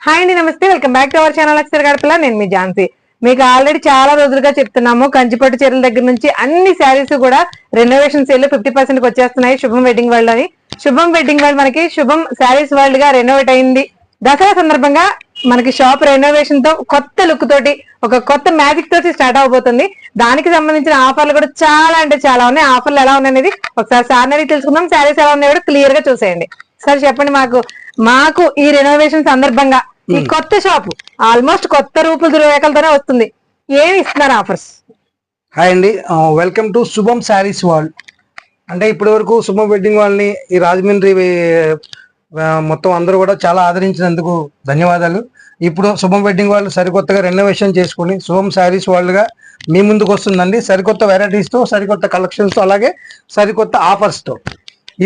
Hi అండి, నమస్తే. Welcome back to our channel Akshara Gadapala. నేను మీ ఝాన్సీ. మీకు ఆల్రెడీ చాలా రోజులుగా చెప్తున్నాము, కంచిపట్టు చీరల దగ్గర నుంచి అన్ని శారీస్ కూడా రెనోవేషన్ సేల్ 50% వచ్చేస్తున్నాయి శుభం వెడ్డింగ్ వరల్డ్ అని. శుభం వెడ్డింగ్ వరల్డ్ మనకి శుభం శారీస్ వరల్డ్ గా రెనోవేట్ అయింది. దసరా సందర్భంగా మనకి షాప్ రెనోవేషన్ తో కొత్త లుక్ తోటి ఒక కొత్త మ్యాజిక్ తోటి స్టార్ట్ అవబోతుంది. దానికి సంబంధించిన ఆఫర్లు కూడా చాలా అంటే చాలా ఉన్నాయి. ఆఫర్లు ఎలా ఉన్నాయి అనేది ఒకసారి సార్ అడిగి తెలుసుకుందాం. శారీస్ ఎలా ఉన్నాయి కూడా క్లియర్ గా చూసేయండి. సార్ చెప్పండి, మాకు ఈ రెనోవేషన్ సందర్భంగా ఈ కొత్త షాపు ఆల్మోస్ట్ కొత్త రూపులు దుర్వేకలతోనే వస్తుంది. ఏమి ఇస్తున్నారు ఆఫర్స్? హాయ్ అండి, వెల్కమ్ టు శుభం శారీస్ వరల్డ్. అంటే ఇప్పటి వరకు శుభం వెడ్డింగ్ వాళ్ళని ఈ రాజమండ్రి మొత్తం అందరూ కూడా చాలా ఆదరించినందుకు ధన్యవాదాలు. ఇప్పుడు శుభం వెడ్డింగ్ వాళ్ళు సరికొత్తగా రెనోవేషన్ చేసుకుని శుభం శారీస్ వరల్డ్ గా మీ ముందుకు వస్తుందండి. సరికొత్త వెరైటీస్ తో, సరికొత్త కలెక్షన్స్ తో, అలాగే సరికొత్త ఆఫర్స్ తో.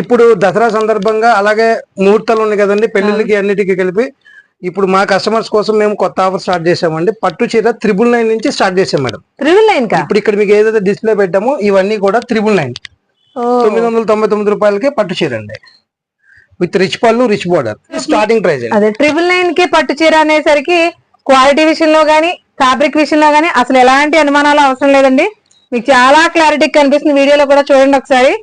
ఇప్పుడు దసరా సందర్భంగా అలాగే ముహూర్తాలు ఉన్నాయి కదండి, పెళ్లిళ్ళకి అన్నిటికీ కలిపి ఇప్పుడు మా కస్టమర్స్ కోసం మేము కొత్త ఆఫర్ స్టార్ట్ చేసామండి. పట్టు చీర 999 నుంచి స్టార్ట్ చేసాం మేడం. 999 ఇప్పుడు ఇక్కడ మీకు ఏదైతే డిస్ప్లే పెట్టామో ఇవన్నీ కూడా 999 999 రూపాయలకే పట్టు చీర అండి, విత్ రిచ్ పళ్ళు, రిచ్ బోర్డర్. స్టార్టింగ్ ప్రైస్ అదే 999 కి పట్టు చీర అనేసరికి క్వాలిటీ విషయంలో గానీ ఫ్యాబ్రిక్ విషయంలో గానీ అసలు ఎలాంటి అనుమానాలు అవసరం లేదండి. మీకు చాలా క్లారిటీ కనిపిస్తుంది. వీడియోలో కూడా చూడండి ఒకసారి.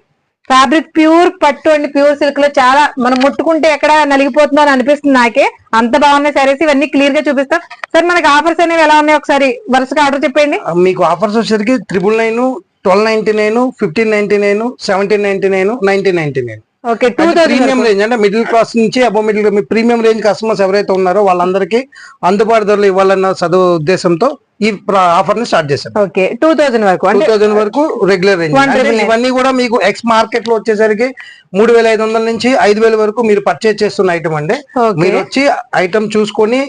ఫ్యాబ్రిక్ ప్యూర్ పట్టు అండి, ప్యూర్ సిల్క్ లో చాలా మనం ముట్టుకుంటే ఎక్కడ నలిగిపోతుందో అని అనిపిస్తుంది నాకే. అంత బాగున్నాయి సారీస్. ఇవన్నీ క్లియర్ గా చూపిస్తాం. సార్ మనకి ఆఫర్స్ అనేవి ఎలా ఉన్నాయి ఒకసారి వరుసగా ఆర్డర్ చెప్పండి. మీకు ఆఫర్స్ వచ్చేసరికి 999, 1299, 1599, 1799, 1999. ఓకే, ప్రీమియం రేంజ్ అంటే మిడిల్ క్లాస్ నుంచి అబో మిడిల్ ప్రీమియం రేంజ్ కస్టమర్స్ ఎవరైతే ఉన్నారో వాళ్ళందరికీ అందుబాటు ధరలు ఇవ్వాలన్న చదువు ఉద్దేశంతో ఈ ఆఫర్ ని స్టార్ట్ చేశాం. ఓకే, 2000 వరకు 2000 వరకు రెగ్యులర్ రేంజ్. ఇవన్నీ కూడా మీకు ఎక్స్ మార్కెట్ లో వచ్చేసరికి 3500 నుంచి 5000 వరకు మీరు పర్చేజ్ చేస్తున్న ఐటమ్ అండి. మీరు వచ్చి ఐటమ్ చూసుకొని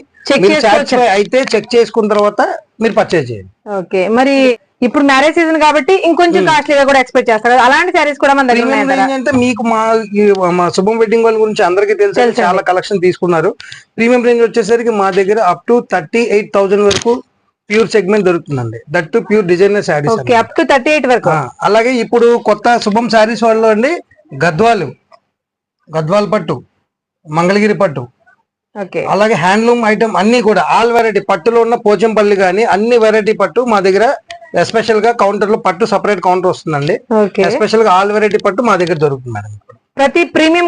అయితే చెక్ చేసుకున్న తర్వాత మీరు పర్చేజ్ చేయండి. ఓకే, మరి ఇప్పుడు మ్యారేజ్ సీజన్ కాబట్టి ఇంకొంచెం కాస్ట్లీగా కూడా ఎక్స్పెక్ట్ చేస్తారు. అలాంటి సారీస్ కూడా మన దగ్గర అంటే మీకు మా శుభం వెడ్డింగ్ వాళ్ళ గురించి అందరికీ తెలుసు, చాలా కలెక్షన్ తీసుకున్నారు. ప్రీమియం రేంజ్ వచ్చేసరికి మా దగ్గర అప్ టు 38,000 వరకు ప్యూర్ సెగ్మెంట్ దొరుకుతుందండి. That pure designer saris. Okay, up to 38 వరకు. అలాగే ఇప్పుడు కొత్త శుభం శారీస్ వాళ్ళు అండి గద్వాల్ పట్టు, మంగళగిరి పట్టు, అలాగే హ్యాండ్లూమ్ ఐటమ్ అన్ని కూడా ఆల్ వెరైటీ పట్టులో ఉన్న పోచంపల్లి గానీ అన్ని వెరైటీ పట్టు మా దగ్గర ఎస్పెషల్ గా కౌంటర్ లో పట్టు సపరేట్ కౌంటర్ వస్తుందండి. ఎస్పెషల్ గా ఆల్ వెరైటీ పట్టు మా దగ్గర దొరుకుతుంది మేడం. ప్రతి ప్రీమియం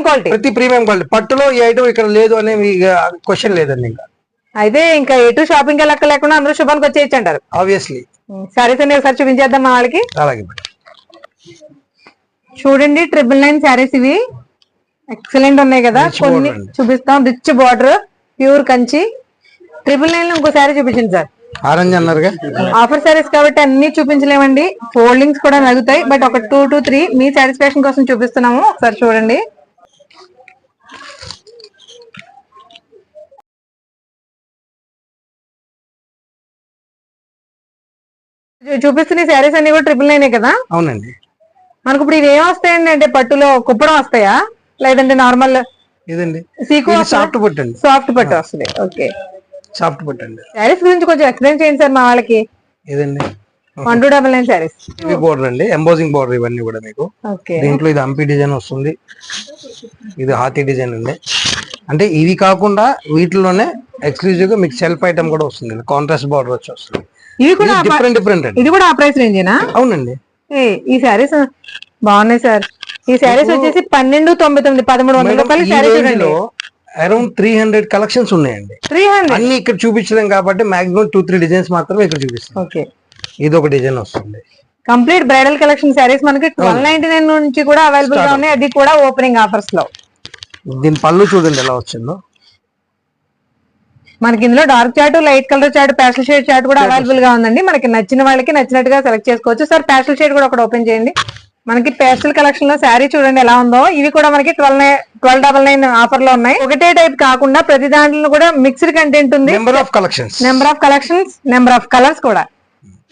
క్వాలిటీ పట్టులో ఈ ఐటమ్ ఇక్కడ లేదు అనే క్వశ్చన్ లేదండి. ఇంకా అయితే ఇంకా ఎటు షాపింగ్ లెక్క లేకుండా అందరూ శుభానికి వచ్చేయచ్చు అంటారు. ఆబ్వియస్లీ. సారీస్ అనే ఒకసారి చూపించేద్దాం మా వాళ్ళకి. అలాగే చూడండి, 999 శారీస్ ఇవి ఎక్సలెంట్ ఉన్నాయి కదా. కొన్ని చూపిస్తాం. Rich border, pure Kanchi. 999 లో ఇంకో శారీ చూపించండి సార్. ఆరెంజ్ అన్నారుగా, ఆఫర్ శారీస్ కాబట్టి అన్ని చూపించలేమండి. ఫోల్డింగ్స్ కూడా నగుతాయి, బట్ ఒక 2 to 3 మీ సాటిస్ఫాక్షన్ కోసం చూపిస్తున్నాము. ఒకసారి చూడండి. చూపిస్తున్న శారీస్ అన్ని కూడా 999 కదా. అవునండి. మనకు ఇప్పుడు ఇవి ఏం వస్తాయండి అంటే పట్టులో కుప్పడం వస్తాయా లేదంటే నార్మల్ సాఫ్ట్ పట్టు అండి? సాఫ్ట్ పట్టు వస్తుంది. ఓకే, సాఫ్ట్ పట్టు అండి. శారీస్ గురించి కొంచెం ఎక్స్ప్లెయిన్ చేయండి సార్ మా వాళ్ళకి. ఇదండి 1299 శారీస్. ఇవి బోర్డర్ అండి, ఎంబోజింగ్ బోర్డర్ ఇవన్నీ కూడా మీకు. దీంట్లో ఇది హంపి డిజైన్ వస్తుంది, ఇది హాతీ డిజైన్ అండి. అంటే ఇవి కాకుండా వీటిలోనే ఎక్స్క్లూజివ్ గా మీకు సెల్ఫ్ ఐటమ్ కూడా వస్తుంది, కాంట్రాస్ట్ బోర్డర్ వచ్చి వస్తుంది. ఇవి కూడా డిఫరెంట్ అండి. ఇది కూడా ఆ ప్రైస్ రేంజేనా? అవునండి. ఈ శారీస్ బాగున్నాయి సార్. ఈ శారీస్ వచ్చేసి 1299, 1300 రూపాయలు శారీ. చూడండి, అరౌండ్ 300 కలెక్షన్స్ ఉన్నాయండి. 300 అన్ని ఇక్కడ చూపించలేం కాబట్టి మాక్సిమం 2-3 డిజైన్స్ మాత్రమే ఇక్కడ చూపిస్తాం. ఓకే, ఇది ఒక డిజైన్ వస్తుంది. కంప్లీట్ బ్రైడల్ కలెక్షన్ శారీస్ మనకి 1299 నుంచి కూడా అవైలబుల్ గా ఉన్నాయి. అది కూడా ఓపెనింగ్ ఆఫర్స్ లో. దీని పళ్ళు చూడండి ఎలా వచ్చిందో. మనకి ఇందులో dark chart, light colour chart, pastel shade chart కూడా అవైలబుల్ గా ఉందండి. మనకి నచ్చిన వాళ్ళకి నచ్చినట్టుగా సెలెక్ట్ చేసుకోవచ్చు. సార్ ప్యాస్టల్ షేడ్ కూడా ఒకటి ఓపెన్ చేయండి. మనకి పేస్టల్ కలెక్షన్ లో శారీ చూడండి ఎలా ఉందో. ఇవి కూడా మనకి 1299 ఆఫర్ లో ఉన్నాయి. ఒకటే టైప్ కాకుండా ప్రతి దాంట్లో కూడా మిక్స్డ్ కంటెంట్ ఉంది. Number of collections, number of colours కూడా.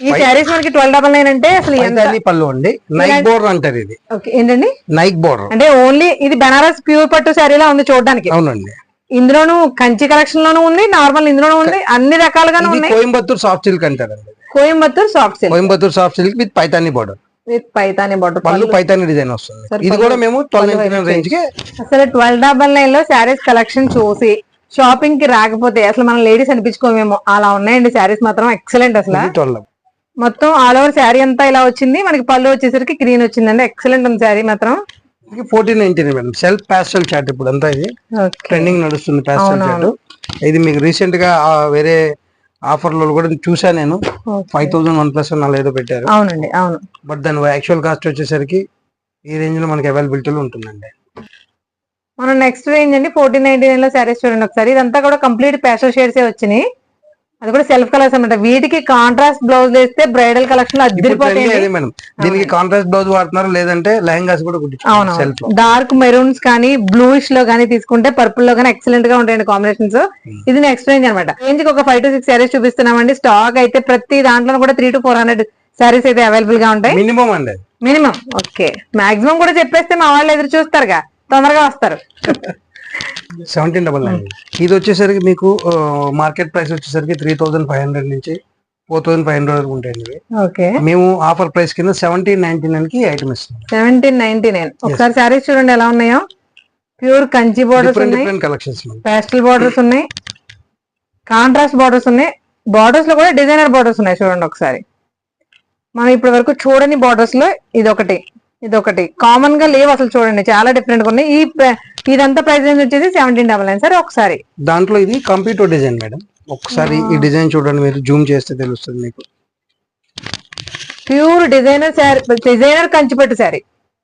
ఈ శారీస్ మనకి 1299 అంటే అసలు పళ్ళు అండి. నైక్ బోర్డర్ అంటారు ఇది. ఏంటండి నైక్ బోర్డర్ అంటే? ఓన్లీ ఇది బనారస్ ప్యూర్ పట్టు శారీలా ఉంది చూడడానికి. అవునండి. ఇందులోను కంచి కలెక్షన్ లోనూ ఉంది, నార్మల్ ఇందులోనూ ఉంది, అన్ని రకాలుగానే ఉన్నాయి. కోయంబత్తూర్ సాఫ్ట్ సిల్క్ అంటారండి. Coimbatore soft silk with Paithani border. With Paithani border, పళ్ళు పైతాని డిజైన్ వస్తుంది. ఇది కూడా మేము 1299 రేంజ్ కి. అసలు 1299 లో శారీస్ కలెక్షన్ చూసి షాపింగ్ కి రాకపోతే అసలు మనం లేడీస్ అనిపించుకోమేమో అలా ఉన్నాయండి శారీస్ మాత్రం ఎక్సలెంట్. అసలు 12. మొత్తం ఆల్ ఓవర్ శారీ అంతా ఇలా వచ్చింది. మనకి పళ్ళు వచ్చేసరికి గ్రీన్ వచ్చిందండి. ఎక్సలెంట్ ఉంది శారీ మాత్రం. 1499 మేడం. సెల్ఫ్ పాస్టల్ చాట్ ఇప్పుడు అంతా ఇది ట్రెండింగ్ నడుస్తుంది పాస్టల్ చాట్. ఇది మీకు రీసెంట్ గా వేరే ఆఫర్ లో కూడా చూసా నేను. 5000 1+ అలా ఏదో పెట్టారు. అవునండి అవును. బట్ దాని యాక్చువల్ కాస్ట్ వచ్చేసరికి ఈ రేంజ్ లో మనకి అవైలబిలిటీలో ఉంటుందండి. మనం నెక్స్ట్ రేంజ్ అండి 1499 లో శారీస్ చూడండి ఒకసారి. ఇదంతా కూడా కంప్లీట్ ప్యాస్టల్ షేడ్స్ వచ్చినాయి. అది కూడా సెల్ఫ్ కలర్స్ అన్నమాట. వీటికి కాంట్రాస్ట్ బ్లౌజ్ వేస్తే బ్రైడల్ కలెక్షన్ అద్దరిపోతాయి. దీనికి కాంట్రాస్ట్ బ్లౌజ్ వాడుతున్నారు, లేదంటే లెహంగాస్ కూడా అవును. డార్క్ మెరూన్స్ కానీ బ్లూయిష్ లో కానీ తీసుకుంటే పర్పుల్ లో కానీ ఎక్సలెంట్ గా ఉంటాయండి కాంబినేషన్స్. ఇది నెక్స్ట్ రేంజ్ అనమాట. రేంజ్ కి ఒక 5 to 6 శారీస్ చూపిస్తున్నామండి. స్టాక్ అయితే ప్రతి దాంట్లో కూడా 300 to 400 శారీస్ అయితే అవైలబుల్ గా ఉంటాయి. మినిమం అండి, మినిమం. ఓకే, మాక్సిమం కూడా చెప్పేస్తే మా వాళ్ళు ఎదురు చూస్తారుగా, తొందరగా వస్తారు. 1799. ఇది వచ్చేసరికి మీకు మార్కెట్ ప్రైస్ వచ్చేసరికి 3500 నుంచి 4500 వరకు ఉంటాయండి. ఓకే, మేము ఆఫర్ ప్రైస్ కింద 1799 కి ఐటమ్ ఇస్తున్నాం. 1799. ఒకసారి శారీస్ చూడండి ఎలా ఉన్నాయో. ప్యూర్ కంచి బోర్డర్స్ ఉన్నాయి, కలెక్షన్స్, పేస్టల్ బోర్డర్స్ ఉన్నాయి, కాంట్రాస్ట్ బోర్డర్స్ ఉన్నాయి. బోర్డర్స్ లో కూడా డిజైనర్ బోర్డర్స్ ఉన్నాయి చూడండి ఒకసారి. మనం ఇప్పటి వరకు చూడని బోర్డర్స్ లో ఇదొకటి కామన్ గా లేవు అసలు. చూడండి చాలా డిఫరెంట్ గా ఉన్నాయి. ఇదంతా ప్రైస్ రేంజ్ వచ్చేసి 1799. సరే ఒకసారి దాంట్లో ఇది కంప్యూటర్ డిజైన్ మేడం. ఒకసారి ఈ డిజైన్ చూడండి, మీరు జూమ్ చేస్తే తెలుస్తుంది మీకు. ప్యూర్ డిజైనర్ శారీ, డిజైనర్ కంచిపట్టు శారీ.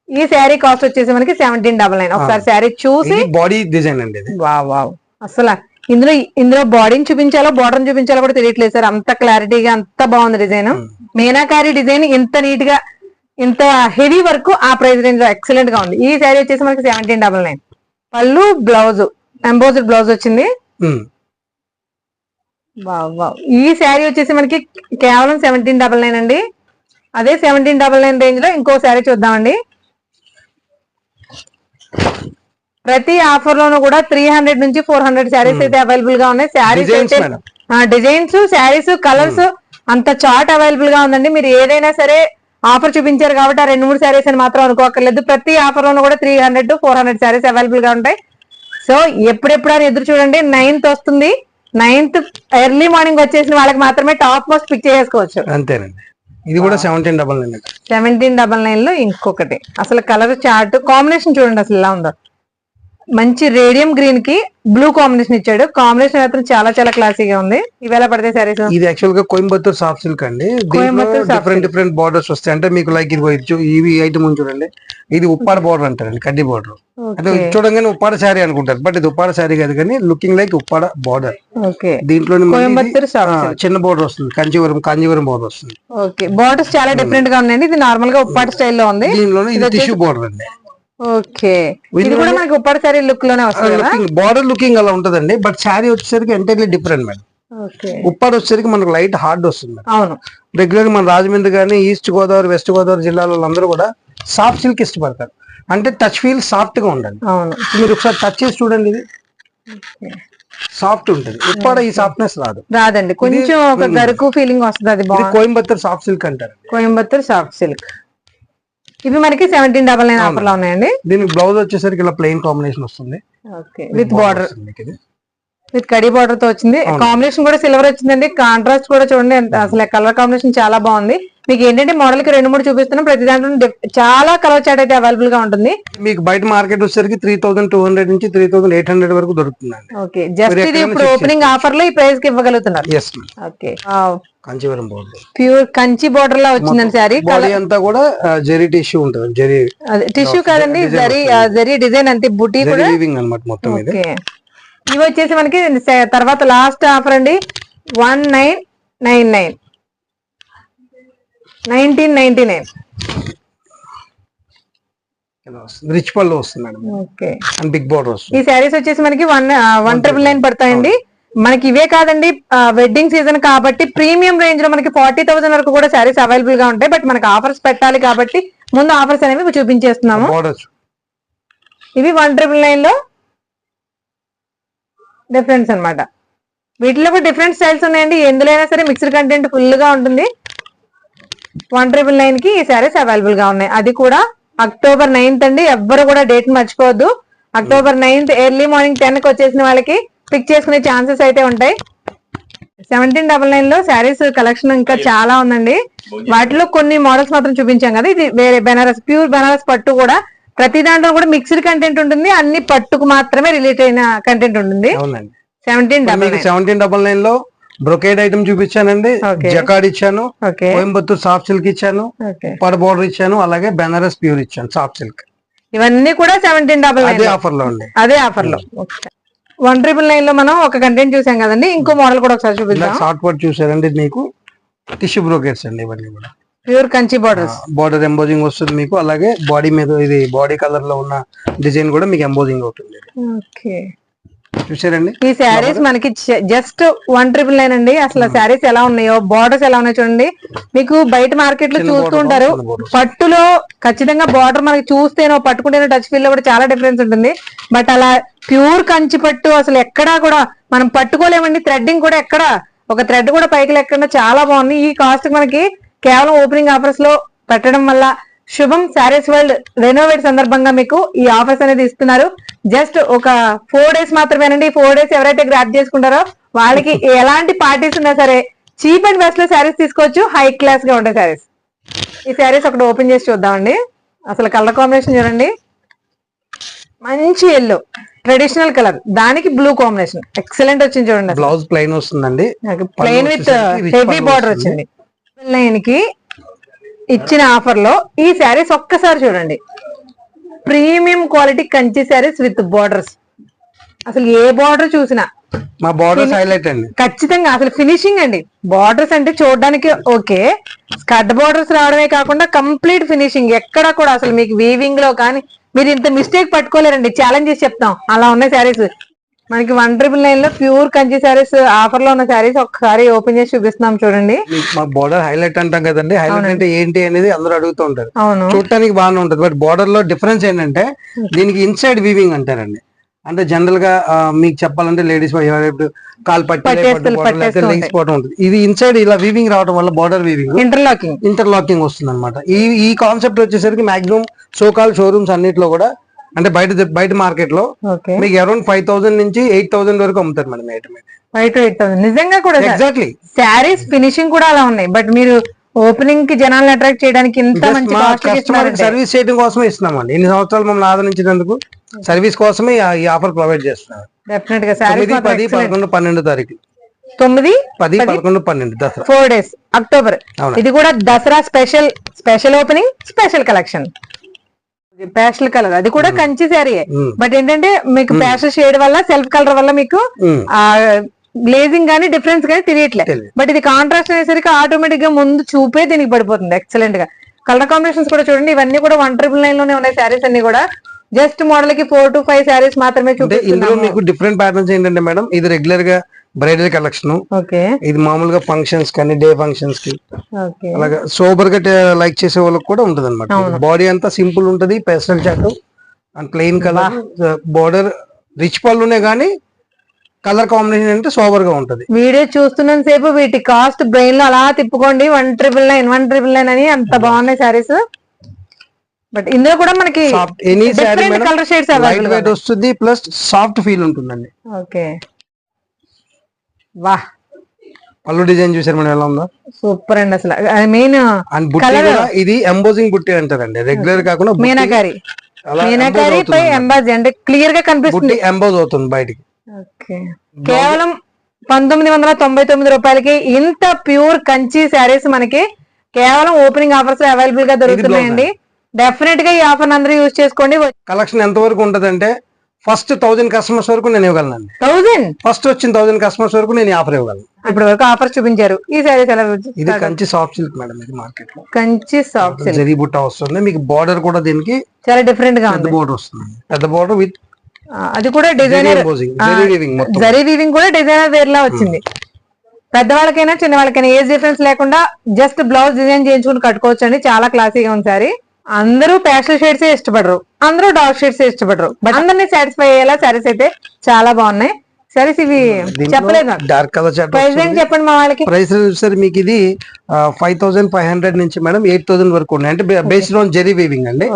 ఈ శారీ కాస్ట్ వచ్చేసి మనకి 1799. ఒకసారి శారీ చూసి బాడీ డిజైన్ అండి ఇది. వావ్, అసలు ఇందులో బాడీని చూపించాలో బోర్డర్ చూపించాలో కూడా తెలియట్లేదు సార్. అంత క్లారిటీగా అంత బాగుంది డిజైన్. మీనాకారి డిజైన్ ఇంత నీట్ గా ఇంత హెవీ వర్క్ ఆ ప్రైస్ రేంజ్ లో ఎక్సలెంట్ గా ఉంది. ఈ శారీ వచ్చేసి మనకి 1799. పళ్ళు బ్లౌజ్ ఎంబోజ్డ్ బ్లౌజ్ వచ్చింది. ఈ శారీ వచ్చేసి మనకి కేవలం 1799 అండి. అదే 1799 రేంజ్ లో ఇంకో శారీ చూద్దామండి. ప్రతి ఆఫర్ లోనూ కూడా 300 నుంచి 400 శారీస్ అయితే అవైలబుల్ గా ఉన్నాయి. శారీస్ అయితే డిజైన్స్, శారీస్, కలర్స్ అంత చార్ట్ అవైలబుల్ గా ఉందండి. మీరు ఏదైనా సరే ఆఫర్ చూపించారు కాబట్టి ఆ 2-3 శారీస్ అని మాత్రం అనుకోకర్లేదు. ప్రతి ఆఫర్ లోనూ కూడా 300 to 400 శారీస్ అవైలబుల్ గా ఉంటాయి. సో ఎప్పుడెప్పుడు అని ఎదురు చూడండి. 9th వస్తుంది. 9th ఎర్లీ మార్నింగ్ వచ్చేసిన వాళ్ళకి మాత్రమే టాప్ మోస్ట్ పిక్ చేసుకోవచ్చు. అంతేనండి. ఇది కూడా 1799. 1799 లో ఇంకొకటి అసలు కలర్ చార్ట్ కాంబినేషన్ చూడండి అసలు ఎలా ఉందో. మంచి రేడియం గ్రీన్ కి బ్లూ కాంబినేషన్ ఇచ్చాడు. కాంబినేషన్ మాత్రం చాలా చాలా క్లాసీగా ఉంది. ఇవి ఎలా పడతాయి సారీస్? ఇది యాక్చువల్ గా కోయంబత్తూర్ సాఫ్ట్ సిల్క్ అండి. డిఫరెంట్ బార్డర్స్ వస్తాయి. అంటే మీకు లైక్ ఇవి ఐటమ్ చూడండి. ఇది ఉప్పాడ బార్డర్ అంటారండి, కడ్డీ బార్డర్. అంటే చూడంగానే ఉప్పాడ శారీ అనుకుంటారు, బట్ ఇది ఉప్పాడ శారీ కాదు, కానీ లుకింగ్ లైక్ ఉప్పాడ బార్డర్. దీంట్లో చిన్న బార్డర్ వస్తుంది, కాంజీవరం బార్డర్ వస్తుంది. ఓకే, బార్డర్స్ చాలా డిఫరెంట్ గా ఉన్నాయండి. ఇది నార్మల్ గా ఉప్పాడ స్టైల్లో ఉంది. దీనిలో ఇది టిష్యూ బార్డర్ అండి. ఓకే, ఇది కూడా మనకి ఉప్పాడ శారీ లుక్ లోనే వస్తుంది. బార్డర్ లుకింగ్ అలా ఉంటదండి, బట్ శారీ వచ్చేసరికి ఎంటైర్లీ డిఫరెంట్ మేడం. ఉప్పాడ వచ్చేసరికి మనకు లైట్ హార్డ్ వస్తుంది. అవును, రెగ్యులర్ మన రాజమండ్రి కానీ ఈస్ట్ గోదావరి, వెస్ట్ గోదావరి జిల్లాలో అందరూ కూడా సాఫ్ట్ సిల్క్ ఇష్టపడతారు. అంటే టచ్ ఫీల్ సాఫ్ట్ గా ఉండాలి. మీరు ఒకసారి టచ్ చేసి చూడండి, ఇది సాఫ్ట్ ఉంటుంది. ఉప్పాడ ఈ సాఫ్ట్నెస్ రాదండి, కొంచెం ఒక గరుకు ఫీలింగ్ వస్తుంది. అది కోయంబత్తూర్ సాఫ్ట్ సిల్క్ అంటారు. Coimbatore soft silk. ఇవి మనకి 1799 ఆఫర్ లో ఉన్నాయండి. దీనికి బ్లౌజ్ వచ్చేసరికి ఇలా ప్లెయిన్ కాంబినేషన్ వస్తుంది, with border, with khadi border తో వచ్చింది. కాంబినేషన్ కూడా సిల్వర్ వచ్చిందండి. కాంట్రాస్ట్ కూడా చూడండి, అసలు కలర్ కాంబినేషన్ చాలా బాగుంది. మీకు ఏంటంటే మోడల్ కి 2-3 చూపిస్తున్నాం. ప్రతి దాంట్లో చాలా కలర్ చార్ట్ అయితే అవైలబుల్ గా ఉంటుంది. మీకు బయట మార్కెట్ వచ్చేసరికి 3200 నుంచి 3800 వరకు దొరుకుతుందండి. ఓకే, జస్ట్ ఇది ఇప్పుడు ఓపెనింగ్ ఆఫర్ లో ఈ ప్రైస్ కి ఇవ్వగలుగుతున్నారు. Okay, Kanchivaram border, pure Kanchi border లా వచ్చిందండి శారీ. బాడీ అంతా కూడా జరీ టిష్యూ ఉంటుంది. జరీ టిష్యూ కాదండి, జరీ డిజైన్ అంతే, బుటీ కూడా అన్నమాట మొత్తం ఇది. ఇవి వచ్చేసి మనకి తర్వాత లాస్ట్ ఆఫర్ అండి 1999. 1999 రిచ్ పళ్ళు వస్తుంది madam. Okay, and big border వస్తుంది. ఈ శారీస్ వచ్చేసి మనకి 1999 పడతాయండి. మనకి ఇవే కాదండి, వెడ్డింగ్ సీజన్ కాబట్టి ప్రీమియం రేంజ్ లో మనకి 40,000 వరకు కూడా శారీస్ అవైలబుల్ గా ఉంటాయి. బట్ మనకి ఆఫర్స్ పెట్టాలి కాబట్టి ముందు ఆఫర్స్ అనేవి చూపించేస్తున్నాము. ఇవి 1999 లో డిఫరెన్స్ అన్నమాట. వీటిలో కూడా డిఫరెంట్ స్టైల్స్ ఉన్నాయండి. ఎందులో అయినా సరే మిక్స్డ్ కంటెంట్ ఫుల్ గా ఉంటుంది. 1999 కి ఈ శారీస్ అవైలబుల్ గా ఉన్నాయి. అది కూడా October 9th అండి. ఎవ్వరు కూడా డేట్ మర్చిపోవద్దు. October 9th ఎర్లీ మార్నింగ్ 10 కి వచ్చేసిన వాళ్ళకి పిక్ చేసుకునే ఛాన్సెస్ అయితే ఉంటాయి. 1799 లో శారీస్ కలెక్షన్ ఇంకా చాలా ఉందండి. వాటిలో కొన్ని మోడల్స్ మాత్రం చూపించాం కదా. ఇది వేరే బెనారస్, ప్యూర్ బెనారస్ పట్టు కూడా ప్రతి దాంట్లో కూడా మిక్స్డ్ కంటెంట్ ఉంటుంది. అన్ని పట్టుకు మాత్రమే రిలేట్ అయిన కంటెంట్ ఉంటుంది. 1799 లో బ్రొకేడ్ ఐటమ్ చూపించానండి, జకాడ్ ఇచ్చాను, కోయంబత్తూర్ సాఫ్ట్ సిల్క్ ఇచ్చాను, పడ బోర్డర్ ఇచ్చాను, అలాగే బెనారస్ ప్యూర్ ఇచ్చాను సాఫ్ట్ సిల్క్. ఇవన్నీ కూడా 1799 అదే ఆఫర్ లో ఉంది. అదే ఆఫర్ లో 1999 లో మనం ఒక కంటెంట్ చూసాం కదండి. ఇంకో మోడల్ కూడా ఒకసారి చూపిద్దాం. షార్ట్ పట్ చూసారండి, మీకు టిష్యూ బ్రోకెట్స్ అండి. ఇవన్నీ కూడా pure Kanchi borders, border embossing వస్తుంది మీకు. అలాగే బాడీ మీద ఇది బాడీ కలర్ లో ఉన్న డిజైన్ కూడా మీకు ఎంబోజింగ్ అవుతుంది. చూసారండి ఈ శారీస్ మనకి జస్ట్ 1999 అండి. అసలు శారీస్ ఎలా ఉన్నాయో, బార్డర్స్ ఎలా ఉన్నాయో చూడండి. మీకు బయట మార్కెట్ లో చూస్తూ ఉంటారు, పట్టులో ఖచ్చితంగా బార్డర్ మనకి చూస్తేనో పట్టుకుంటేనో టచ్ ఫీల్ లో కూడా చాలా డిఫరెన్స్ ఉంటుంది. బట్ అలా ప్యూర్ కంచి పట్టు అసలు ఎక్కడా కూడా మనం పట్టుకోలేమండి. థ్రెడ్డింగ్ కూడా ఎక్కడ ఒక థ్రెడ్ కూడా పైకి లేకుండా చాలా బాగుంది. ఈ కాస్ట్ మనకి కేవలం ఓపెనింగ్ ఆఫర్స్ లో పెట్టడం వల్ల శుభం శారీస్ వరల్డ్ రెనోవేట్ సందర్భంగా మీకు ఈ ఆఫర్స్ అనేది ఇస్తున్నారు. జస్ట్ ఒక 4 days మాత్రమేనండి. 4 days ఎవరైతే గ్రాప్ చేసుకుంటారో వాళ్ళకి ఎలాంటి పార్టీస్ ఉన్నా సరే చీప్ అండ్ బెస్ట్ లో శారీస్ తీసుకోవచ్చు. హై క్లాస్ గా ఉంటాయి శారీస్. ఈ శారీస్ ఒకటి ఓపెన్ చేసి చూద్దామండి. అసలు కలర్ కాంబినేషన్ చూడండి, మంచి ఎల్లో ట్రెడిషనల్ కలర్, దానికి బ్లూ కాంబినేషన్ ఎక్సలెంట్ వచ్చింది చూడండి. బ్లౌజ్ ప్లెయిన్ వస్తుందండి, ప్లెయిన్ విత్ హెవీ బార్డర్ వచ్చింది. లైన్ కి ఇచ్చిన ఆఫర్ లో ఈ శారీస్ ఒక్కసారి చూడండి. Premium quality Kanchi saris with borders. అసలు ఏ బార్డర్ చూసినా మా బార్డర్స్ హైలైట్ అండి. ఖచ్చితంగా అసలు ఫినిషింగ్ అండి. బార్డర్స్ అంటే చూడడానికి ఓకే, స్కర్ట్ బార్డర్స్ రావడమే కాకుండా కంప్లీట్ ఫినిషింగ్. ఎక్కడ కూడా అసలు మీకు వీవింగ్ లో కానీ మీరు ఇంత మిస్టేక్ పట్టుకోలేరండి. ఛాలెంజ్ చేసి చెప్తాం, అలా ఉన్నాయి శారీస్. మనకి 1999 లో ప్యూర్ కంచి శారీస్ ఆఫర్ లో ఉన్న శారీస్ ఒకసారి ఓపెన్ చేసి చూపిస్తున్నాం చూడండి. మా బోర్డర్ హైలైట్ అంటాం కదండి. హైలైట్ అంటే ఏంటి అనేది అందరూ అడుగుతూ ఉంటారు. అవును, చూడటానికి బాగానే ఉంటుంది. బట్ బోర్డర్ లో డిఫరెన్స్ ఏంటంటే దీనికి ఇన్సైడ్ వీవింగ్ అంటారండి. అంటే జనరల్ గా మీకు చెప్పాలంటే లేడీస్ కాల్ పట్టేపోవడం ఉంటుంది. ఇది ఇన్సైడ్ ఇలా వీవింగ్ రావడం వల్ల బోర్డర్ వీవింగ్ ఇంటర్లాకింగ్ వస్తుంది అనమాట. ఈ కాన్సెప్ట్ వచ్చేసరికి మాక్సిమం సోకాల్ షోరూమ్స్ అన్నిట్లో కూడా అంటే బయట మార్కెట్ లో మీకు అరౌండ్ 5000 నుంచి 8000 వరకు అమ్ముతారు మేడం ఐటమ్. 5 to 8,000 నిజంగా కూడా ఎగ్జాక్ట్లీ. శారీస్ ఫినిషింగ్ కూడా అలా ఉన్నాయి. బట్ మీరు ఓపెనింగ్ కి జనాలను అట్రాక్ట్ చేయడానికి ఇంత మంచి కస్టమర్ సర్వీస్ చేయడం కోసమే ఇస్తున్నామండి. ఇన్ని సంవత్సరాలు మమ్మల్ని ఆదరించినందుకు సర్వీస్ కోసమే ఈ ఆఫర్ ప్రొవైడ్ చేస్తున్నాం. డెఫినెట్ గా 9, 10, 11, 12 తారీఖు 9, 10, 11, 12 దసరా 4 days అక్టోబర్. ఇది కూడా Dasara special opening, special collection. Pastel colour, అది కూడా కంచి శారీ. బట్ ఏంటంటే మీకు పేస్టల్ షేడ్ వల్ల, సెల్ఫ్ కలర్ వల్ల మీకు ఆ గ్లేజింగ్ గానీ డిఫరెన్స్ గానీ తెలియట్లేదు. బట్ ఇది కాంట్రాస్ట్ అయ్యేసరికి ఆటోమేటిక్ గా ముందు చూపే దీనికి పడిపోతుంది ఎక్సలెంట్ గా. కలర్ కాంబినేషన్స్ కూడా చూడండి. ఇవన్నీ కూడా 1999 లోనే ఉన్నాయి శారీస్ అన్ని కూడా. జస్ట్ మోడల్ కి 4 to 5 శారీస్ మాత్రమే చూపిస్తున్నాము. ఇందులో మీకు డిఫరెంట్ ప్యాటర్న్స్ ఏంటంటే మేడం, ఇది రెగ్యులర్ గా బ్రైడల్ కలెక్షన్, ఇది మామూలుగా ఫంక్షన్స్ కానీ డే ఫంక్షన్స్ కి అలాగే సోబర్ గా లైక్ చేసే వాళ్ళకి కూడా ఉంటది అనమాట. బాడీ అంతా సింపుల్ ఉంటది, పేస్టల్ చాట్ and plain colour, border rich పళ్ళునే గానీ కలర్ కాంబినేషన్ అంటే సోబర్ గా ఉంటది. వీడియో చూస్తున్నంత సేపు వీటి కాస్ట్ బ్రెయిన్ లో అలా తిప్పుకోండి. 1999 అని అంత బాగున్నాయి శారీస్. బట్ ఇందులో కూడా మనకి any sari colour shades light weight వస్తుంది, ప్లస్ సాఫ్ట్ ఫీల్ ఉంటుందండి. ఓకే, వాహ్, పళ్ళు డిజైన్ చూసారు మేడం ఎలా ఉందో, సూపర్ అండి. అసలు మెయిన్ అండ్ బుట్టి కూడా ఇది ఎంబోజింగ్ బుట్టి అంటారండి. రెగ్యులర్ కాకుండా మీనాకారి పై ఎంబాజ్ అంటే క్లియర్ గా కనిపిస్తుంది, ఎంబోజ్ అవుతుంది బయటికి. కేవలం 1999 రూపాయలకి ఇంత ప్యూర్ కంచి శారీస్ మనకి కేవలం ఓపెనింగ్ ఆఫర్స్ అవైలబుల్ గా దొరుకుతున్నాయండి. డెఫినెట్ గా ఈ ఆఫర్ అందరూ యూజ్ చేసుకోండి. కలెక్షన్ ఎంత వరకు ఉంటదంటే ఫస్ట్ 1000 కస్టమర్స్ వరకు నేను ఇవ్వగలను. 1000 ఫస్ట్ వచ్చిన 1000 కస్టమర్స్ వరకు నేను ఆఫర్ ఇవ్వగలను. ఇప్పటి వరకు ఆఫర్ చూపించారు. ఈ శారీస్ ఎలా? ఇది కంచి సాఫ్ట్ సిల్క్ మేడం. ఇది మార్కెట్ లో కంచి సాఫ్ట్ సిల్క్ జరీ బుట్ట వస్తుంది. మీకు బార్డర్ కూడా దీనికి చాలా డిఫరెంట్ గా ఉంది. బోర్డర్ వస్తుంది, పెద్ద బోర్డర్ విత్ అది కూడా డిజైనర్ జరీ వీవింగ్ కూడా డిజైనర్ వేర్ లా వచ్చింది. పెద్దవాళ్ళకైనా చిన్న వాళ్ళకైనా ఏజ్ డిఫరెన్స్ లేకుండా జస్ట్ బ్లౌజ్ డిజైన్ చేయించుకుని కట్టుకోవచ్చు అండి. చాలా క్లాసీగా ఉంది సారీ. అందరూ ప్యాస్టల్ షేడ్స్ ఇష్టపడరు, అందరూ డార్క్ షేడ్స్ ఇష్టపడరు. బట్ అందరినీ సాటిస్ఫై అయ్యేలా సారీస్ అయితే చాలా బాగున్నాయి. సారీస్ ఇవి చెప్పలేదు నాకు. Dark colour chart price range చెప్పండి మా వాళ్ళకి. ప్రైస్ సార్ మీకు ఇది 5500 నుంచి మేడం 8000 వరకు ఉన్నాయి. అంటే బేస్డ్ ఆన్ జెరీ వీవింగ్ అండి.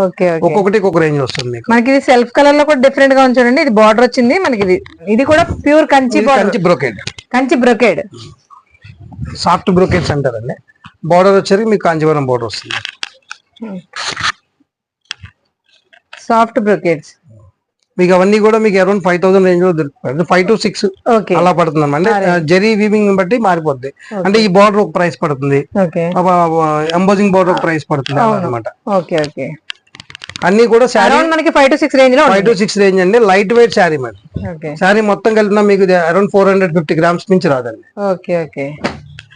ఒక్కొక్కటి ఒక్కొక్క రేంజ్ వస్తుంది మీకు. మనకి ఇది సెల్ఫ్ కలర్ లో కూడా డిఫరెంట్ గా ఉంచండి. ఇది బార్డర్ వచ్చింది మనకి. ఇది కూడా pure Kanchi brocade. Kanchi brocade, soft brocades అంటారండి. బార్డర్ వచ్చేసరికి మీకు కాంచీవరం బార్డర్ వస్తుంది. సాఫ్ట్ బ్రోకేడ్స్ మీకు అవన్నీ కూడా మీకు అరౌండ్ 5000 రేంజ్ లో దొరుకుతాయి. 5 to 6 అలా పడుతుంది అంటే జెరీ వీవింగ్ బట్టి మారిపోద్ది. అంటే ఈ బార్డర్ ఒక ప్రైస్ పడుతుంది, ఎంబోజింగ్ బార్డర్ ఒక ప్రైస్ పడుతుంది అనమాట. అన్ని కూడా శారీ మనకి 5 to 6 రేంజ్ లో 5 to 6 రేంజ్ అండి. Light weight sari madam. Sari మొత్తం కలిపినా మీకు అరౌండ్ 450 grams నుంచి రాదండి. ఓకే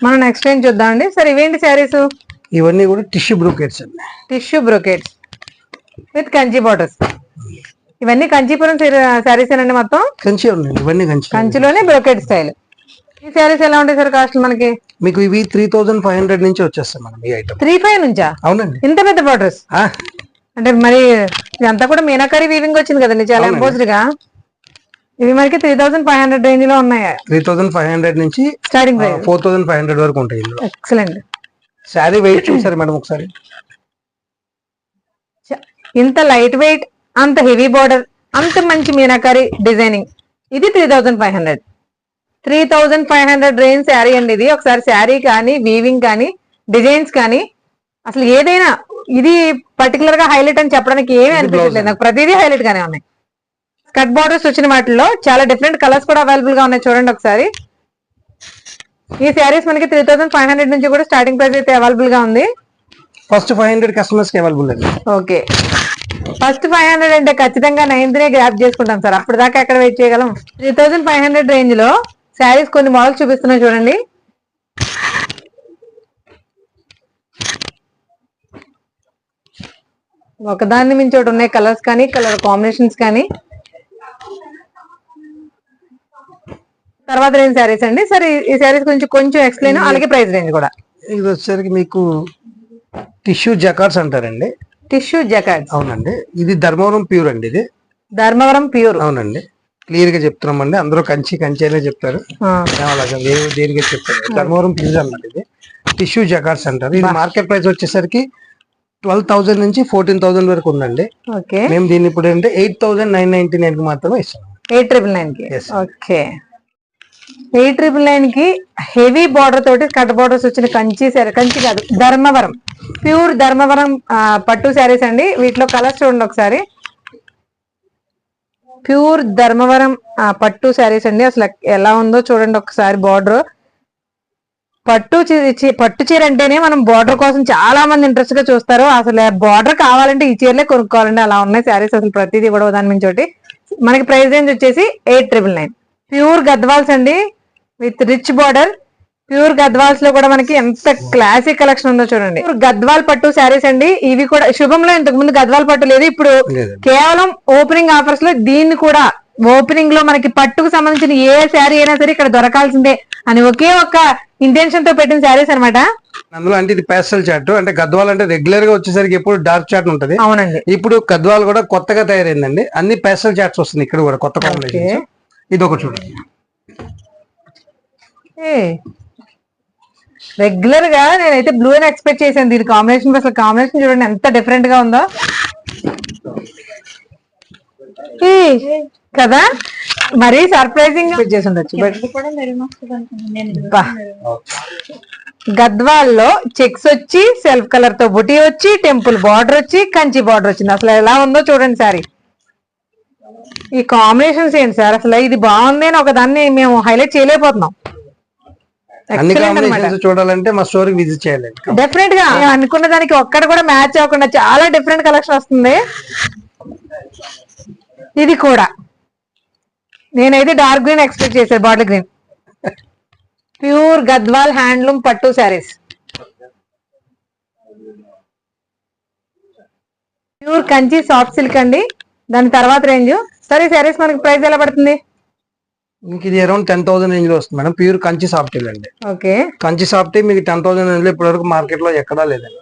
మనం నెక్స్ట్ రేంజ్ చూద్దాం అండి. సరే ఇవేంటి శారీస్? ఇవన్నీ కూడా టిష్యూ బ్రోకెట్స్ అండి. Tissue brocades with Kanchi borders. ఇవన్నీ కంచీపురం శారీస్ అండి. మొత్తం కంచి ఉన్నాయి. ఇవన్నీ కంచిలోనే బ్రోకెట్ స్టైల్. ఈ శారీస్ ఎలా ఉంటాయి సార్ కాస్ట్ మనకి? మీకు ఇవి 3500 నుంచి వచ్చేస్తాయి మనం ఈ ఐటమ్. 35 నుంచా? అవునండి. ఇంత పెద్ద బార్డర్స్ అంటే మరి ఇదంతా కూడా మీనాకరీ వీవింగ్ వచ్చింది కదండి, చాలా ఎంపోజ్డ్ గా. ఇవి మనకి 3500 రేంజ్ లో ఉన్నాయి. 3500 నుంచి స్టార్టింగ్ ప్రైస్ 4500 వరకు ఉంటాయి. ఎక్సలెంట్. శారీ వెయిట్ చూసారు మేడం ఒకసారి. ఇంత లైట్ వెయిట్, అంత హెవీ బార్డర్, అంత మంచి మీనాకరీ డిజైనింగ్. ఇది 3500 రేంజ్ శారీ అండి. ఇది ఒకసారి శారీ కానీ వీవింగ్ కానీ డిజైన్స్ కానీ అసలు ఏదైనా ఇది పర్టికులర్ గా హైలైట్ అని చెప్పడానికి ఏమీ అనిపించట్లేదు నాకు. ప్రతిదీ హైలైట్ గానే ఉన్నాయి. కట్ బార్డర్స్ వచ్చిన వాటిలో చాలా డిఫరెంట్ కలర్స్ కూడా అవైలబుల్ గా ఉన్నాయి. చూడండి ఒకసారి. ఈ శారీస్ మనకి 3500 నుంచి కూడా స్టార్టింగ్ ప్రైస్ అయితే అవైలబుల్ గా ఉంది. ఫస్ట్ 500 కస్టమర్స్ కి అవైలబుల్ అండి. ఓకే, ఫస్ట్ 500 అంటే ఖచ్చితంగా 9th గ్రాప్ చేసుకుంటాం సార్. అప్పుడు దాకా ఎక్కడ వెయిట్ చేయగలం? 3500 రేంజ్ లో శారీస్ కొన్ని మోడల్స్ చూపిస్తున్నాయి చూడండి. ఒకదాన్ని మించి ఒకటి ఉన్నాయి. కలర్స్ కానీ కలర్ కాంబినేషన్స్ కానీ. తర్వాత రేంజ్ శారీస్ అండి. సరే ఈ శారీస్ గురించి కొంచెం ఎక్స్ప్లెయిన్, అలాగే ప్రైస్ రేంజ్ కూడా. ఇది వచ్చేసరికి మీకు టిష్యూ జకార్డ్స్ అంటారండి. Tissue jacquards. అవునండి. ఇది ధర్మవరం ప్యూర్ అండి. ఇది ధర్మవరం ప్యూర్. అవునండి. క్లియర్ గా చెప్తున్నామండి. అందరూ కంచి అనే చెప్తారు, దేనిగా చెప్తారు. ధర్మవరం ప్యూర్ అన్నమాట. ఇది టిష్యూ జకార్డ్స్ అంటారు. ఇది మార్కెట్ ప్రైస్ వచ్చేసరికి 12,000 నుంచి 14,000 వరకు ఉందండి. మేము దీన్ని ఇప్పుడు అంటే 8,999 కి మాత్రమే ఇస్తాం. 899 కి. ఓకే, 899 కి హెవీ బార్డర్ తోటి కట్ బార్డర్స్ వచ్చిన కంచి శారీ. కంచి కాదు, ధర్మవరం ప్యూర్ ధర్మవరం పట్టు శారీస్ అండి. వీటిలో కలర్స్ చూడండి ఒకసారి. ప్యూర్ ధర్మవరం పట్టు శారీస్ అండి. అసలు ఎలా ఉందో చూడండి ఒకసారి. బార్డర్ పట్టు చీర అంటేనే మనం బార్డర్ కోసం చాలా మంది ఇంట్రెస్ట్ గా చూస్తారు. అసలు బార్డర్ కావాలంటే ఈ చీరలే కొనుక్కోవాలండి. అలా ఉన్నాయి శారీస్ అసలు ప్రతిదీ కూడా దాని నుంచి ఒకటి. మనకి ప్రైస్ రేంజ్ వచ్చేసి 899. ప్యూర్ గద్వాల్స్ అండి with rich border. Pure Gadwals లో కూడా మనకి ఎంత క్లాసిక్ కలెక్షన్ ఉందో చూడండి. గద్వాల్ పట్టు శారీస్ అండి. ఇవి కూడా శుభంలో ఇంతకు ముందు గద్వాల్ పట్టు లేదు. ఇప్పుడు కేవలం ఓపెనింగ్ ఆఫర్స్ లో దీన్ని కూడా ఓపెనింగ్ లో మనకి పట్టుకు సంబంధించిన ఏ శారీ అయినా సరే ఇక్కడ దొరకాల్సిందే అని ఒకే ఒక్క ఇంటెన్షన్ తో పెట్టిన శారీస్ అనమాట. అందులో అంటే ఇది పేస్టల్ చార్ట్. అంటే గద్వాల్ అంటే రెగ్యులర్ గా వచ్చేసరికి ఎప్పుడు డార్క్ చార్ట్ ఉంటది. అవునండి. ఇప్పుడు గద్వాల్ కూడా కొత్తగా తయారైందండి. అన్ని పేస్టల్ చార్ట్స్ వస్తుంది ఇక్కడ కూడా కొత్త కాంబినేషన్. ఇది ఒక చూడండి. రెగ్యులర్ గా నేనైతే బ్లూ అని ఎక్స్పెక్ట్ చేశాను. దీని కాంబినేషన్ అసలు కాంబినేషన్ చూడండి ఎంత డిఫరెంట్ గా ఉందో కదా. మరీ సర్ప్రైజింగ్ చేసి ఉండొచ్చు. గద్వాల్లో చెక్స్ వచ్చి సెల్ఫ్ కలర్ తో బుటీ వచ్చి టెంపుల్ బార్డర్ వచ్చి కంచి బార్డర్ వచ్చింది. అసలు ఎలా ఉందో చూడండి సారీ. ఈ కాంబినేషన్స్ ఏంటి సార్ అసలు? ఇది బాగుంది అని ఒకదాన్ని మేము హైలైట్ చేయలేకపోతున్నాం. చూడాలంటే మా స్టోరీ విజిట్ చేయాలి. డెఫినెట్ గా అనుకున్న దానికి ఒక్కడ కూడా మ్యాచ్ అవ్వకుండా చాలా డిఫరెంట్ కలెక్షన్ వస్తుంది. ఇది కూడా నేనైతే డార్క్ గ్రీన్ ఎక్స్పెక్ట్ చేశాను. Bottle green. Pure Gadwal handloom పట్టు sarees. Pure Kanchi soft silk అండి. దాని తర్వాత రేంజ్. సరే శారీస్ మనకి ప్రైస్ ఎలా పడుతుంది? ఇది అరౌండ్ 10,000 రేంజ్ లో వస్తుంది మేడం. ప్యూర్ కంచి సాఫ్ట్ అండి. ఓకే, కంచి సాఫ్ట్ మీకు 10,000 రేంజ్ లో ఇప్పటి వరకు మార్కెట్ లో ఎక్కడా లేదండి.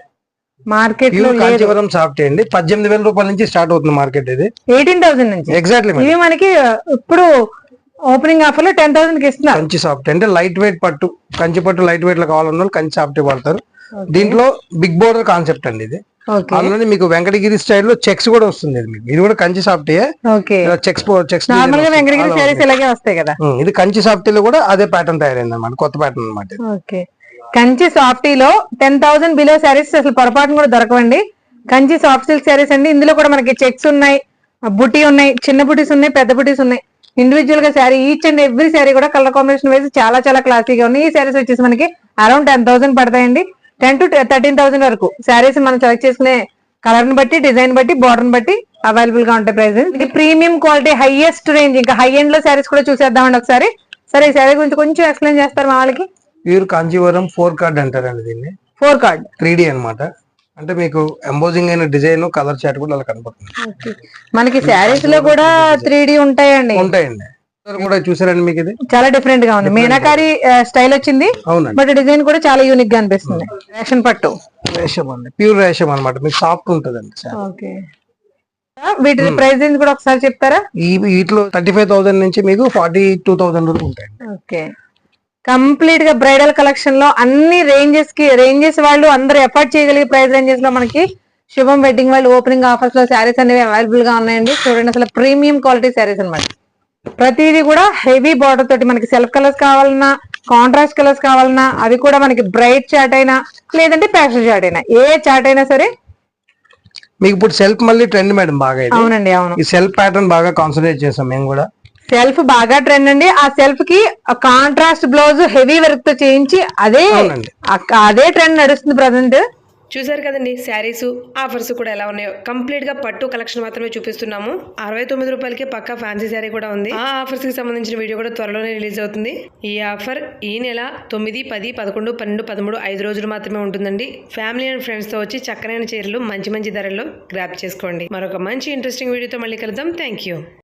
మార్కెట్ లో కాంచీవరం సాఫ్ట్ అండి. 18,000 రూపాయల నుంచి స్టార్ట్ అవుతుంది మార్కెట్. ఇది 18,000 నుంచి. ఎగ్జాక్ట్లీ. ఇవి మనకి ఇప్పుడు ఓపెనింగ్ ఆఫర్ లో 10,000 కి ఇస్తున్నారు. కంచి సాఫ్ట్ అంటే లైట్ వెయిట్ పట్టు, కంచి పట్టు లైట్ వెయిట్ లో కావాలన్న వాళ్ళు కంచి సాఫ్ట్ వాడతారు. దీంట్లో బిగ్ బోర్డర్ కాన్సెప్ట్ అండి ఇది. ఓకే అందులో మీకు వెంకటగిరి స్టైల్లో చెక్స్ కూడా వస్తుంది. ఇది కూడా Kanchi soft okay. Checks normal గా వెంకటగిరి శారీస్ ఇలాగే వస్తాయి కదా. ఇది కంచి సాఫ్ట్ లో కూడా అదే ప్యాటర్న్ తయారైంది అనమాట, కొత్త ప్యాటర్న్ అనమాట. ఓకే. కంచి సాఫ్టీలో 10,000 బిలో శారీస్ అసలు పొరపాటును కూడా దొరకవండి. కంచి సాఫ్ట్ సిల్క్ శారీస్ అండి. ఇందులో కూడా మనకి చెక్స్ ఉన్నాయి, బుటీ ఉన్నాయి, చిన్న బుటీస్ ఉన్నాయి, పెద్ద బుటీస్ ఉన్నాయి. ఇండివిజువల్ గా sari each and every sari కూడా కలర్ కాంబినేషన్ వేసి చాలా చాలా క్లాసీగా ఉన్నాయి. ఈ శారీస్ వచ్చేసి మనకి అరౌండ్ 10,000 పడతాయండి. 10 to 13,000 వరకు శారీస్ మనం సెలెక్ట్ చేసుకునే కలర్ ని బట్టి, డిజైన్ బట్టి, బార్డర్ బట్టి అవైలబుల్ గా ఉంటాయి. ప్రైస్ ఇది ప్రీమియం క్వాలిటీ హైయెస్ట్ రేంజ్. ఇంకా హై ఎండ్ లో శారీస్ కూడా చూసేద్దామండి ఒకసారి. సరే ఈ శారీ గురించి కొంచెం ఎక్స్ప్లెయిన్ చేస్తారు మా వాళ్ళకి. ప్యూర్ కాంచీవరం 4 కార్డ్ అంటారండి దీన్ని. 4 కార్డ్ 3D అనమాట. అంటే మీకు ఎంబోజింగ్ అయిన డిజైన్, కలర్ చార్ట్ కూడా అలా కనపడుతుంది. మనకి శారీస్ లో కూడా 3D ఉంటాయండి. ఉంటాయండి కూడా చూసారండి. మీకు ఇది చాలా డిఫరెంట్ గా ఉంది. మీనాకారి స్టైల్ వచ్చింది. అవునండి. బట్ డిజైన్ కూడా చాలా యూనిక్ గా అనిపిస్తుంది. రేషన్ పట్టు రేషం అండి, ప్యూర్ రేషం అనమాట. మీకు సాఫ్ట్ ఉంటదండి. ఓకే. వీటి ప్రైస్ రేంజ్ కూడా ఒకసారి చెప్తారా? వీటిలో 35,000 నుంచి మీకు 42,000 వరకు ఉంటాయండి. ఓకే. కంప్లీట్ గా బ్రైడల్ కలెక్షన్ లో అన్ని రేంజెస్ వాళ్ళు అందరూ ఎఫర్ట్ చేయగలిగే ప్రైస్ రేంజెస్ లో మనకి శుభం వెడ్డింగ్ వాళ్ళు ఓపెనింగ్ ఆఫర్స్ లో శారీస్ అనేవి అవైలబుల్ గా ఉన్నాయండి. చూడండి అసలు ప్రీమియం క్వాలిటీ శారీస్ అనమాట. ప్రతిదీ కూడా హెవీ బార్డర్ తోటి మనకి సెల్ఫ్ కలర్స్ కావాలన్నా, కాంట్రాస్ట్ కలర్స్ కావాలన్నా, అవి కూడా మనకి బ్రైట్ చాట్ అయినా లేదంటే ప్యాస్టల్ చాట్ అయినా, ఏ చాట్ అయినా సరే. మీకు ఇప్పుడు సెల్ఫ్ మళ్ళీ ట్రెండ్ మేడం బాగా. అవునండి, అవును. ఈ సెల్ఫ్ ప్యాటర్న్ బాగా కాన్సన్ట్రేట్ చేసాం మేము కూడా. సెల్ఫ్ బాగా ట్రెండ్ అండి. ఆ సెల్ఫ్ కి కాంట్రాస్ట్ బ్లౌజ్ హెవీ వర్క్ తో చేయించి అదే ట్రెండ్ నడుస్తుంది ప్రజెంట్. చూసారు కదండి శారీస్ ఆఫర్స్ కూడా ఎలా ఉన్నాయో. కంప్లీట్ గా పట్టు కలెక్షన్ మాత్రమే చూపిస్తున్నాము. 69 రూపాయలకి పక్కా ఫ్యాన్సీ శారీ కూడా ఉంది. ఆ ఆఫర్స్ కి సంబంధించిన వీడియో కూడా త్వరలోనే రిలీజ్ అవుతుంది. ఈ ఆఫర్ ఈ నెల 9, 10, 11, 12, 13 5 రోజులు మాత్రమే ఉంటుందండి. ఫ్యామిలీ అండ్ ఫ్రెండ్స్ తో వచ్చి చక్కనైన చీరలు మంచి ధరల్లో గ్రాప్ చేసుకోండి. మరొక మంచి ఇంట్రెస్టింగ్ వీడియోతో మళ్ళీ కలుద్దాం. Thank you.